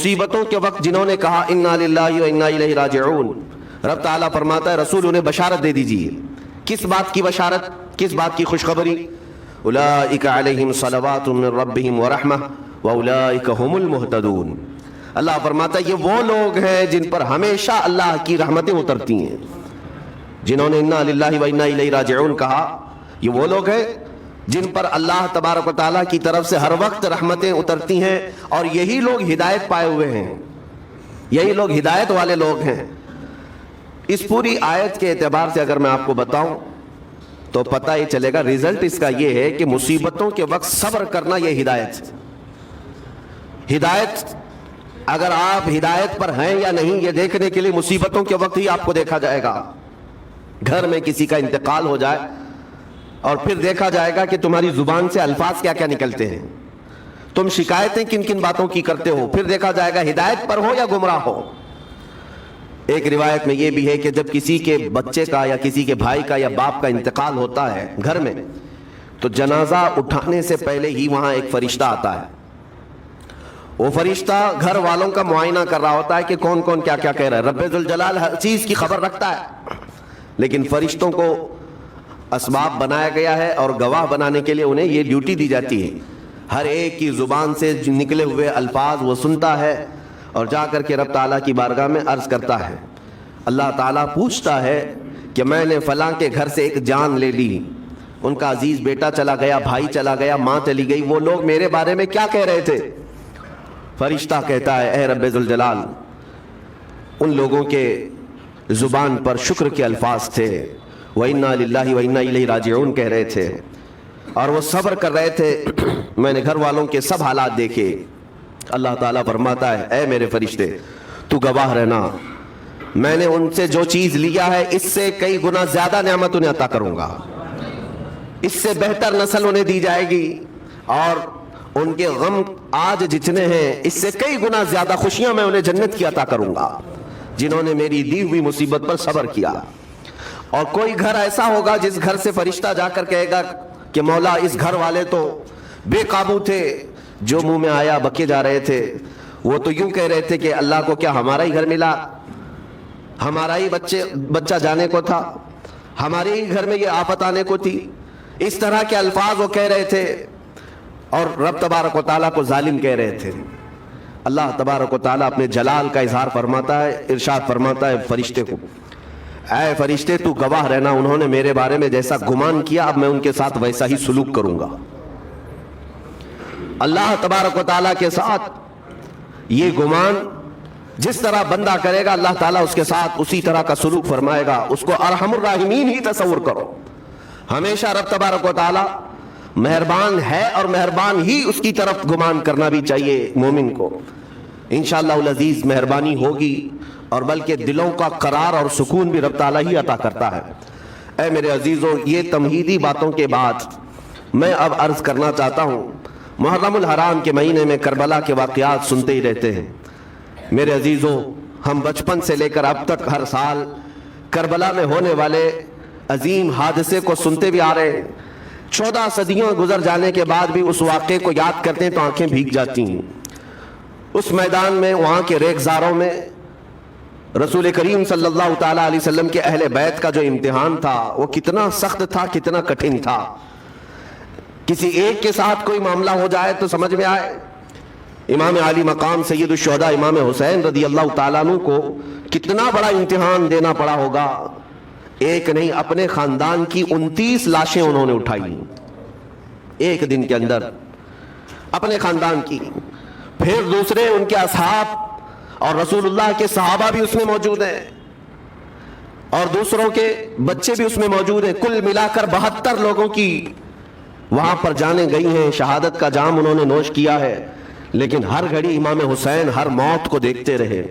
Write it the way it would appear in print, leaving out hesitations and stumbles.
مصیبتوں کے وقت جنہوں نے کہا انا للہ و انا الیہ راجعون، رب تعالیٰ فرماتا ہے رسول انہیں بشارت دے دیجیے۔ کس بات کی بشارت، کس بات کی خوشخبری؟ اولئک علیہم صلوات من ربہم ورحمہ واولئک هم المہتدون۔ اللہ فرماتا ہے یہ وہ لوگ ہیں جن پر ہمیشہ اللہ کی رحمتیں اترتی ہیں۔ جنہوں نے انا للہ و انا الیہ راجعون کہا، یہ وہ لوگ ہیں جن پر اللہ تبارک و تعالیٰ کی طرف سے ہر وقت رحمتیں اترتی ہیں، اور یہی لوگ ہدایت پائے ہوئے ہیں، یہی لوگ ہدایت والے لوگ ہیں۔ اس پوری آیت کے اعتبار سے اگر میں آپ کو بتاؤں تو پتہ یہ چلے گا، ریزلٹ اس کا یہ ہے کہ مصیبتوں کے وقت صبر کرنا یہ ہدایت۔ ہدایت اگر آپ ہدایت پر ہیں یا نہیں یہ دیکھنے کے لیے مصیبتوں کے وقت ہی آپ کو دیکھا جائے گا۔ گھر میں کسی کا انتقال ہو جائے اور پھر دیکھا جائے گا کہ تمہاری زبان سے الفاظ کیا کیا نکلتے ہیں، تم شکایتیں کن کن باتوں کی کرتے ہو، پھر دیکھا جائے گا ہدایت پر ہو یا گمراہ ہو۔ ایک روایت میں یہ بھی ہے کہ جب کسی کے بچے کا یا کسی کے بھائی کا یا باپ کا انتقال ہوتا ہے گھر میں، تو جنازہ اٹھانے سے پہلے ہی وہاں ایک فرشتہ آتا ہے۔ وہ فرشتہ گھر والوں کا معائنہ کر رہا ہوتا ہے کہ کون کون کیا کیا کہہ رہا ہے۔ رب ذوالجلال ہر چیز کی خبر رکھتا ہے، لیکن فرشتوں کو اسباب بنایا گیا ہے اور گواہ بنانے کے لیے انہیں یہ ڈیوٹی دی جاتی ہے۔ ہر ایک کی زبان سے نکلے ہوئے الفاظ وہ سنتا ہے اور جا کر کے رب تعالیٰ کی بارگاہ میں عرض کرتا ہے۔ اللہ تعالیٰ پوچھتا ہے کہ میں نے فلاں کے گھر سے ایک جان لے لی، ان کا عزیز بیٹا چلا گیا، بھائی چلا گیا، ماں چلی گئی، وہ لوگ میرے بارے میں کیا کہہ رہے تھے؟ فرشتہ کہتا ہے اے رب ذوالجلال، ان لوگوں کے زبان پر شکر کے الفاظ تھے، وَإِنَّا لِلَّهِ وَإِنَّا إِلَيْهِ راجعون کہہ رہے تھے، اور وہ صبر کر رہے تھے۔ میں نے گھر والوں کے سب حالات دیکھے۔ اللہ تعالیٰ فرماتا ہے اے میرے فرشتے تو گواہ رہنا، میں نے ان سے جو چیز لیا ہے اس سے کئی گنا زیادہ نعمت انہیں عطا کروں گا، اس سے بہتر نسل انہیں دی جائے گی، اور ان کے غم آج جتنے ہیں اس سے کئی گنا زیادہ خوشیاں میں انہیں جنت کی عطا کروں گا جنہوں نے میری دی ہوئی مصیبت پر صبر کیا۔ اور کوئی گھر ایسا ہوگا جس گھر سے فرشتہ جا کر کہے گا کہ مولا اس گھر والے تو بے قابو تھے، جو منہ میں آیا بکے جا رہے تھے، وہ تو یوں کہہ رہے تھے کہ اللہ کو کیا ہمارا ہی گھر ملا، ہمارا ہی بچہ جانے کو تھا، ہمارے ہی گھر میں یہ آفت آنے کو تھی۔ اس طرح کے الفاظ وہ کہہ رہے تھے اور رب تبارک و تعالیٰ کو ظالم کہہ رہے تھے۔ اللہ تبارک و تعالیٰ اپنے جلال کا اظہار فرماتا ہے، ارشاد فرماتا ہے فرشتے کو اے فرشتے تو گواہ رہنا، انہوں نے میرے بارے میں جیسا گمان کیا اب میں ان کے ساتھ ویسا ہی سلوک کروں گا۔ اللہ تبارک و تعالیٰ کے ساتھ یہ گمان جس طرح بندہ کرے گا اللہ تعالیٰ اس کے ساتھ اسی طرح کا سلوک فرمائے گا۔ اس کو ارحم الراحمین ہی تصور کرو۔ ہمیشہ رب تبارک و تعالیٰ مہربان ہے اور مہربان ہی اس کی طرف گمان کرنا بھی چاہیے مومن کو۔ انشاءاللہ العزیز مہربانی ہوگی، اور بلکہ دلوں کا قرار اور سکون بھی رب تعالیٰ ہی عطا کرتا ہے۔ اے میرے عزیزوں، یہ تمہیدی باتوں کے بعد میں اب عرض کرنا چاہتا ہوں، محرم الحرام کے مہینے میں کربلا کے واقعات سنتے ہی رہتے ہیں۔ میرے عزیزوں، ہم بچپن سے لے کر اب تک ہر سال کربلا میں ہونے والے عظیم حادثے کو سنتے بھی آ رہے ہیں۔ 14 صدیوں گزر جانے کے بعد بھی اس واقعے کو یاد کرتے ہیں تو آنکھیں بھیگ جاتی ہیں۔ اس میدان میں، وہاں کے ریگزاروں میں رسول کریم صلی اللہ تعالیٰ علیہ وسلم کے اہل بیت کا جو امتحان تھا وہ کتنا سخت تھا، کتنا کٹھن تھا۔ کسی ایک کے ساتھ کوئی معاملہ ہو جائے تو سمجھ میں آئے، امام عالی مقام سید الشہداء امام حسین رضی اللہ تعالیٰ عنہ کو کتنا بڑا امتحان دینا پڑا ہوگا۔ ایک نہیں، اپنے خاندان کی 29 لاشیں انہوں نے اٹھائی ایک دن کے اندر، اپنے خاندان کی، پھر دوسرے ان کے اصحاب اور رسول اللہ کے صحابہ بھی اس میں موجود ہیں، اور دوسروں کے بچے بھی اس میں موجود ہیں۔ کل ملا کر 72 لوگوں کی وہاں پر جانیں گئی ہیں، شہادت کا جام انہوں نے نوش کیا ہے، لیکن ہر گھڑی امام حسین ہر موت کو دیکھتے رہے۔